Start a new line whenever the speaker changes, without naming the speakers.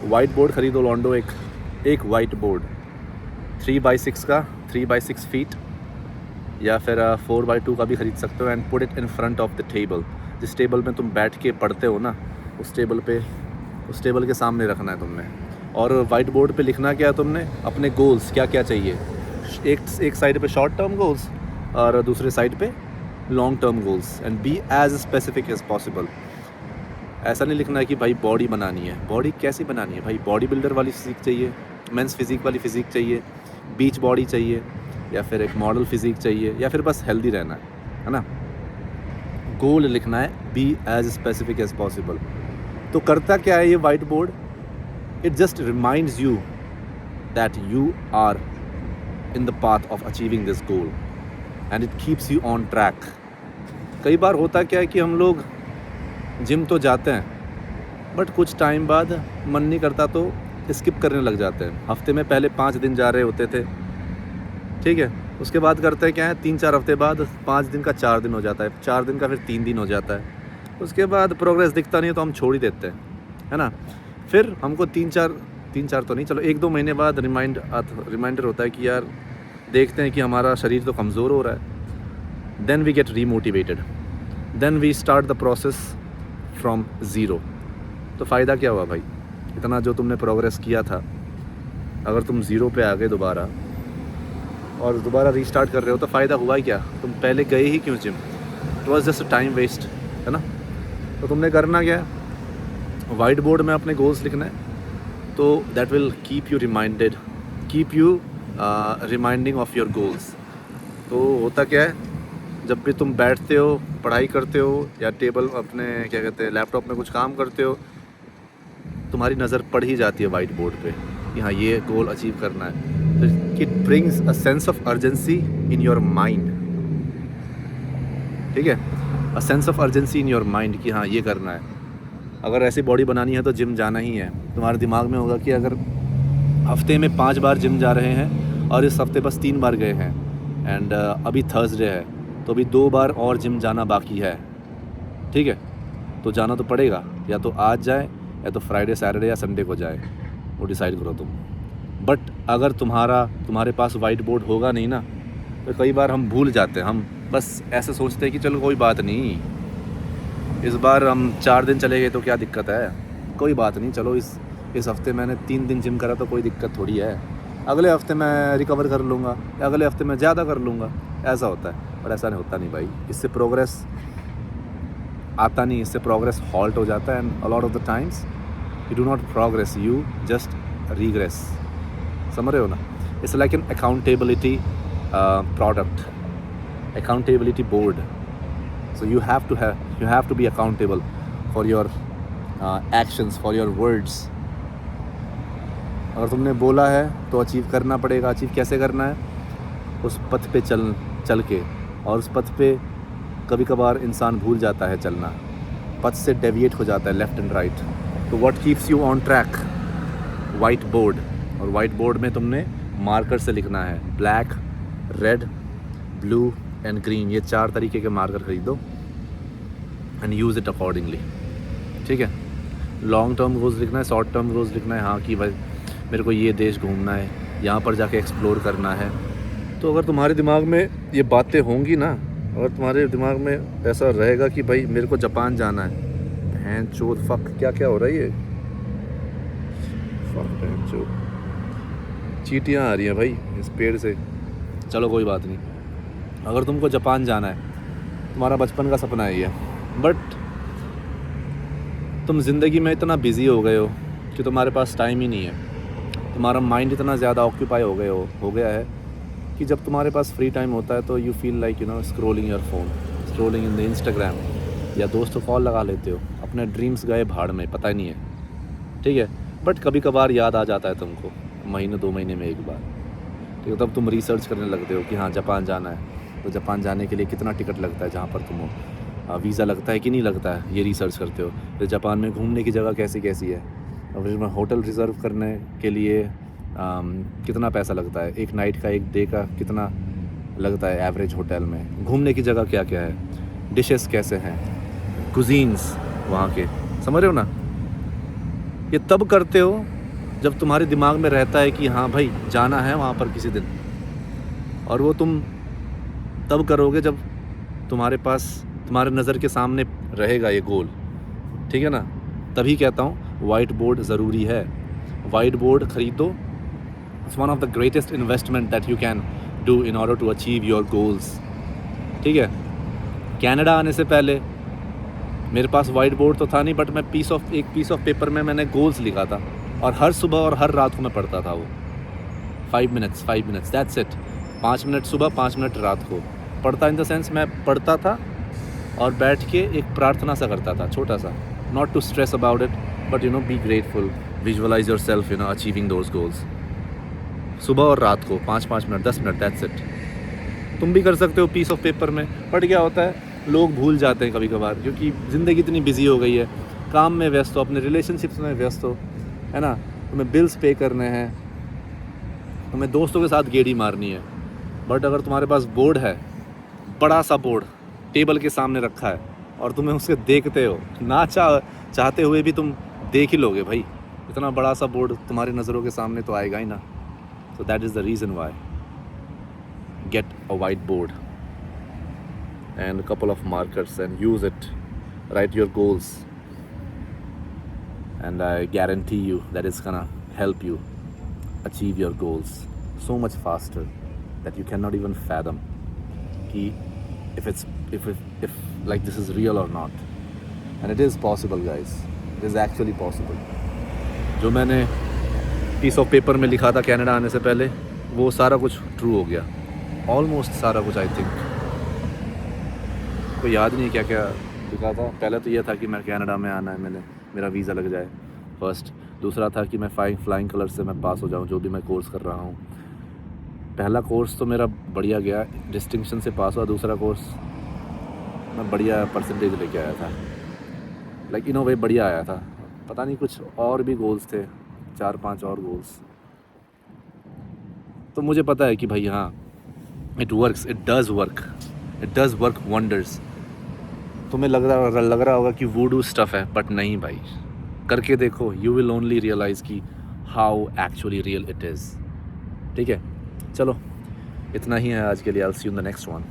White board खरीदो लॉन्डो, एक white board 3x6 का, 3x6 फीट, या फिर 4x2 का भी खरीद सकते हो। And put it in front of the table. जिस टेबल में तुम बैठ के पढ़ते हो ना, उस टेबल के सामने रखना है तुमने। और वाइट बोर्ड पे लिखना क्या है तुमने, अपने गोल्स क्या क्या चाहिए। एक साइड पे शॉर्ट टर्म गोल्स और दूसरे साइड पे long term goals. And be as specific as possible. ऐसा नहीं लिखना है कि भाई बॉडी बनानी है। बॉडी कैसी बनानी है भाई? बॉडी बिल्डर वाली फिजिक चाहिए, मेंस फिजिक वाली फिजिक चाहिए, बीच बॉडी चाहिए, या फिर एक मॉडल फिजिक चाहिए, या फिर बस हेल्दी रहना है ना। गोल लिखना है, be as specific as possible. तो करता क्या है ये white board? It just reminds you that you are in the path of achieving this goal and it keeps you on track. कई बार होता क्या है कि हम लोग जिम तो जाते हैं, बट कुछ टाइम बाद मन नहीं करता तो स्किप करने लग जाते हैं। हफ्ते में पहले 5 दिन जा रहे होते थे, ठीक है, उसके बाद करते हैं क्या है, 3-4 हफ्ते बाद 5 दिन का 4 दिन हो जाता है, 4 दिन का फिर 3 दिन हो जाता है। उसके बाद प्रोग्रेस दिखता नहीं है तो हम छोड़ ही देते हैं, है ना। फिर हमको 3-4 तो नहीं, चलो 1-2 महीने बाद रिमाइंडर होता है कि यार देखते हैं कि हमारा शरीर तो कमज़ोर हो रहा है। Then we get remotivated, then we start the process from zero. तो फ़ायदा क्या हुआ भाई? इतना जो तुमने प्रोग्रेस किया था, अगर तुम ज़ीरो पे आ गए दोबारा और दोबारा रीस्टार्ट कर रहे हो तो फ़ायदा हुआ ही क्या? तुम पहले गए ही क्यों gym? It was just time waste, है ना। तो तुमने करना क्या है, वाइट बोर्ड में अपने गोल्स लिखना है। तो that will keep you reminding of your goals. तो होता क्या है, जब भी तुम बैठते हो, पढ़ाई करते हो, या टेबल अपने क्या कहते हैं लैपटॉप में कुछ काम करते हो, तुम्हारी नज़र पड़ ही जाती है वाइट बोर्ड पे कि हाँ ये गोल अचीव करना है। तो it brings a sense of urgency in your mind, ठीक है, a sense of urgency in your mind कि हाँ ये करना है। अगर ऐसी बॉडी बनानी है तो जिम जाना ही है। तुम्हारे दिमाग में होगा कि अगर हफ्ते में 5 बार जिम जा रहे हैं और इस हफ्ते बस 3 बार गए हैं, एंड अभी थर्सडे है तो अभी 2 बार और जिम जाना बाकी है, ठीक है, तो जाना तो पड़ेगा। या तो आज जाए, या तो फ्राइडे सैटरडे या संडे को जाए, वो डिसाइड करो तुम। बट अगर तुम्हारे पास वाइट बोर्ड होगा नहीं ना, तो कई बार हम भूल जाते हैं। हम बस ऐसे सोचते हैं कि चलो कोई बात नहीं, इस बार हम 4 दिन चले गए तो क्या दिक्कत है, कोई बात नहीं, चलो इस हफ्ते मैंने 3 दिन जिम करा तो कोई दिक्कत थोड़ी है, अगले हफ्ते मैं रिकवर कर लूँगा, या अगले हफ्ते मैं ज़्यादा कर लूँगा। ऐसा होता है, पर ऐसा नहीं होता नहीं भाई। इससे प्रोग्रेस आता नहीं, इससे प्रोग्रेस हॉल्ट हो जाता है। And a lot of the times you do not progress, you just regress. समझ रहे हो ना। It's like an accountability product, accountability board. So you have to be accountable for your actions, for your words. अगर तुमने बोला है तो achieve करना पड़ेगा। अचीव कैसे करना है? उस पथ पे चल के। और उस पथ पे कभी कभार इंसान भूल जाता है चलना, पथ से डेविएट हो जाता है लेफ़्ट एंड राइट। तो what keeps you on track? White board. और वाइट बोर्ड में तुमने मार्कर से लिखना है, black, red, blue and green, ये 4 तरीके के मार्कर खरीदो एंड यूज़ इट अकॉर्डिंगली, ठीक है। लॉन्ग टर्म गोल्स लिखना है, शॉर्ट टर्म गोल्स लिखना है, हाँ कि भाई मेरे को ये देश घूमना है, यहाँ पर जाके एक्सप्लोर करना है। तो अगर तुम्हारे दिमाग में ये बातें होंगी ना, अगर तुम्हारे दिमाग में ऐसा रहेगा कि भाई मेरे को जापान जाना है, बहन चोद फक क्या हो रहा है ये, फक बहन चोद, चींटियाँ आ रही हैं भाई इस पेड़ से। चलो कोई बात नहीं। अगर तुमको जापान जाना है, तुम्हारा बचपन का सपना है ये, बट तुम ज़िंदगी में इतना बिज़ी हो गए हो कि तुम्हारे पास टाइम ही नहीं है। तुम्हारा माइंड इतना ज़्यादा ऑक्यूपाई हो गया है कि जब तुम्हारे पास फ्री टाइम होता है तो you feel like scrolling your phone, scrolling in the Instagram, या दोस्तों कॉल लगा लेते हो। अपने ड्रीम्स गए भाड़ में, पता ही नहीं है, ठीक है। बट कभी कभार याद आ जाता है तुमको, महीने 2 महीने में एक बार, ठीक है। तब तुम रिसर्च करने लगते हो कि हाँ जापान जाना है, तो जापान जाने के लिए कितना टिकट लगता है, जहाँ पर तुम हो, वीज़ा लगता है कि नहीं लगता है, ये रिसर्च करते हो। फिर जापान में घूमने की जगह कैसी कैसी है, और फिर होटल रिज़र्व करने के लिए कितना पैसा लगता है, एक नाइट का, एक डे का कितना लगता है एवरेज होटल में, घूमने की जगह क्या क्या है, डिशेस कैसे हैं, कुजीन्स वहाँ के, समझ रहे हो ना। ये तब करते हो जब तुम्हारे दिमाग में रहता है कि हाँ भाई जाना है वहाँ पर किसी दिन, और वो तुम तब करोगे जब तुम्हारे पास, तुम्हारे नज़र के सामने रहेगा ये गोल, ठीक है ना। तभी कहता हूँ वाइट बोर्ड ज़रूरी है। वाइट बोर्ड ख़रीदो, it's one of the greatest investment that you can do in order to achieve your goals, ठीक है। कनाडा आने से पहले मेरे पास वाइट बोर्ड तो था नहीं, बट मैं एक पीस ऑफ पेपर में मैंने गोल्स लिखा था, और हर सुबह और हर रात को मैं पढ़ता था वो 5 मिनट्स दैट्स इट। 5 मिनट सुबह, 5 मिनट रात को पढ़ता, इन द सेंस मैं पढ़ता था और बैठ के एक प्रार्थना सा करता था छोटा सा, not to stress about it but you know be grateful, visualise yourself, you know, achieving those goals. सुबह और रात को 5 मिनट, 10 मिनट, दैट्स इट। तुम भी कर सकते हो पीस ऑफ पेपर में। बट क्या होता है, लोग भूल जाते हैं कभी कभार, क्योंकि ज़िंदगी इतनी बिजी हो गई है, काम में व्यस्त हो, अपने रिलेशनशिप्स में व्यस्त हो, है ना, तुम्हें बिल्स पे करने हैं, तुम्हें दोस्तों के साथ गेड़ी मारनी है। बट अगर तुम्हारे पास बोर्ड है, बड़ा सा बोर्ड टेबल के सामने रखा है, और तुम्हें उसके देखते हो, ना चाहते हुए भी तुम देख ही लोगे भाई, इतना बड़ा सा बोर्ड तुम्हारी नज़रों के सामने तो आएगा ही ना। So that is the reason why get a whiteboard and a couple of markers and use it, write your goals, and I guarantee you that it's gonna help you achieve your goals so much faster that you cannot even fathom if like this is real or not. And it is possible guys, it is actually possible. जो मैंने piece of paper में लिखा था Canada आने से पहले, वो सारा कुछ ट्रू हो गया, ऑलमोस्ट सारा कुछ। आई थिंक कोई याद नहीं क्या क्या लिखा था। पहले तो यह था कि मैं कनाडा में आना है, मेरा वीज़ा लग जाए फर्स्ट। दूसरा था कि मैं फ्लाइंग कलर्स से मैं पास हो जाऊं, जो भी मैं कोर्स कर रहा हूं। पहला कोर्स तो मेरा बढ़िया गया, डिस्टिंक्शन से पास हुआ। दूसरा कोर्स मैं बढ़िया परसेंटेज लेके आया था, लाइक इन अ वे बढ़िया आया था। पता नहीं कुछ और भी गोल्स थे, 4-5 और गोल्स। तो मुझे पता है कि भाई हाँ, it works, it does work wonders। तुम्हें लग रहा होगा कि वूडू स्टफ़ है, बट नहीं भाई, करके देखो, you will only realize कि how actually real it is। ठीक है, चलो इतना ही है आज के लिए। I'll see you in the next one।